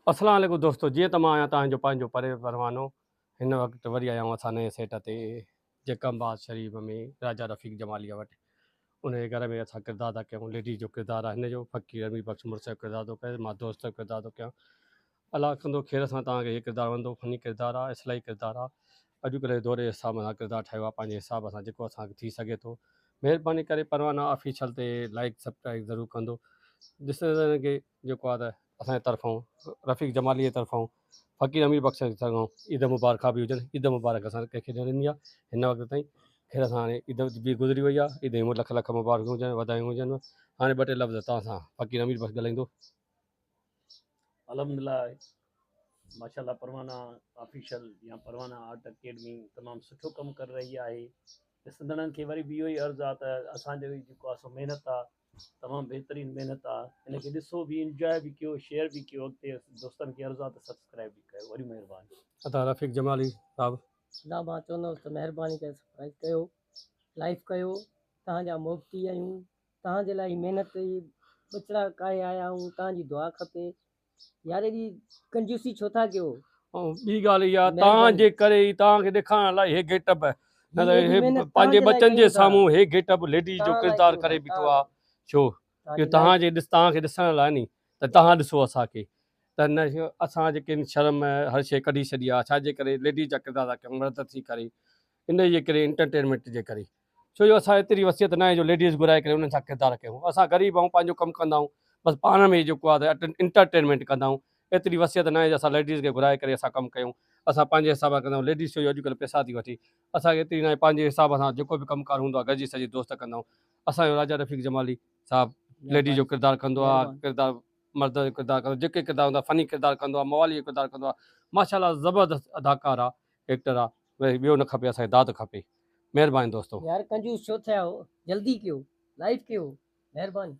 अस्सलाम वालेकुम दोस्तों, जीअं त मां आहियां तव्हांजो पंहिंजो परे परवानो। हिन वक़्तु वरी आया आहियूं असां नए सेट ते जकमबाद शरीफ़ में राजा रफ़ीक जमालीअ वटि। उनजे घर में असां किरदारु था कयूं। लेडीज़ जो किरदारु आहे हिन जो, फ़क़ीर अमीर बख़्श मुड़ुस जो किरदारु थो करे, मां दोस्त जो किरदारु थो कयां। अलाह कंदो खैर सां तव्हांखे हीउ किरदारु वणंदो। फ़नी किरदारु आहे, इस्लाही किरदारु आहे। अॼुकल्ह जे दौर जे हिसाब सां किरदारु ठाहियो आहे, पंहिंजे हिसाब सां जेको असांखे थी सघे थो। महिरबानी करे परवाना ऑफिशियल ते लाइक सब्सक्राइब ज़रूरु कंदो। ॾिसण खे जेको आहे त असांजे तरफ़ां रफ़ीक जमाली जे तरफ़ां फ़क़ीर अमीर बख़्श जे तरफ़ां ईद मुबारक बि हुजनि। ईद मुबारक असां कंहिंखे न ॾिनी आहे हिन वक़्त ताईं। खैर असां हाणे ईद बि गुज़री वई आहे, ईद जूं लख लख मुबारक हुजनि, वाधायूं हुजनि। हाणे ॿ टे लफ़्ज़ तव्हां सां फ़क़ीर अमीर बख़्श ॻाल्हाईंदो। अल्हम्दुलिल्लाह माशाल्लाह परवाना ऑफिशियल या परवाना आर्ट अकेडमी तमामु सुठो कमु करे रही आहे। ॾिसंदड़नि खे वरी बि इहो ई अर्ज़ु आहे त असांजो जेको आहे सो महिनत आहे, तमामु बहितरीनु महिनत आहे। हिनखे ॾिसो बि, इंजॉय बि कयो, शेयर बि कयो। अॻिते दोस्तनि खे अर्ज़ु आहे त सब्सक्राइब बि कयो। वरी महिरबानी। अदा रफ़ीक जमाली साहब। ना मां चवंदुसि त महिरबानी करे सब्सक्राइब कयो, लाइक कयो। तव्हांजा मोहबती आहियूं, तव्हांजे लाइ महिनत बचड़ा काए आया आहियूं, तव्हांजी दुआ खपे। यार एॾी कंजूसी छो था कयो? ऐं ॿी ॻाल्हि इहा, तव्हांजे करे ई तव्हांखे ॾेखारण लाइ हे गेटअप, न त हे पंहिंजे बचनि जे साम्हूं हे गेटअप लेडीज़ जो किरदारु करे बीठो आहे छो? इहो तव्हांजे तव्हांखे ॾिसण लाइ नी, त तव्हां ॾिसो असांखे। त न असां जेके शर्म हर शइ कढी छॾी आहे, छाजे करे लेडीज़ जा किरदार था कयूं मर्द थी करे, इन जे करे इंटरटेनमेंट जे करे। छो जो असां एतिरी वसियत न आहे जो लेडीज़ घुराए करे उन्हनि सां किरदारु कयूं। असां ग़रीब आहियूं, पंहिंजो कमु कंदा आहियूं, बसि पाण में जेको आहे त इंटरटेनमेंट कंदा आहियूं। एतिरी वसियत न आहे जो असां लेडीज़ खे घुराए करे असां कमु कयूं। असां पंहिंजे हिसाब सां कंदा आहियूं। लेडीज़ छो जो अॼुकल्ह पैसा थी वठी, असांखे एतिरी न आहे। पंहिंजे हिसाब सां जेको बि कमुकारु हूंदो आहे गॾिजी सॼी दोस्त कंदा आहियूं। असांजो राजा रफ़ीक जमाली साहिबु लेडीज़ जो किरदारु कंदो आहे, किरदारु मर्द जो किरदारु कंदो, जेके किरदारु हूंदा फ़नी किरदारु कंदो आहे, मवाली जो किरदारु कंदो आहे। माशाल्लाह ज़बरदस्त अदाकार आहे, एक्टर आहे। वरी ॿियो न खपे, असांखे दाद खपे। महिरबानी दोस्तों। यार कंजूस छो थिया हो? जल्दी कयो, लाइव कयो, महिरबानी।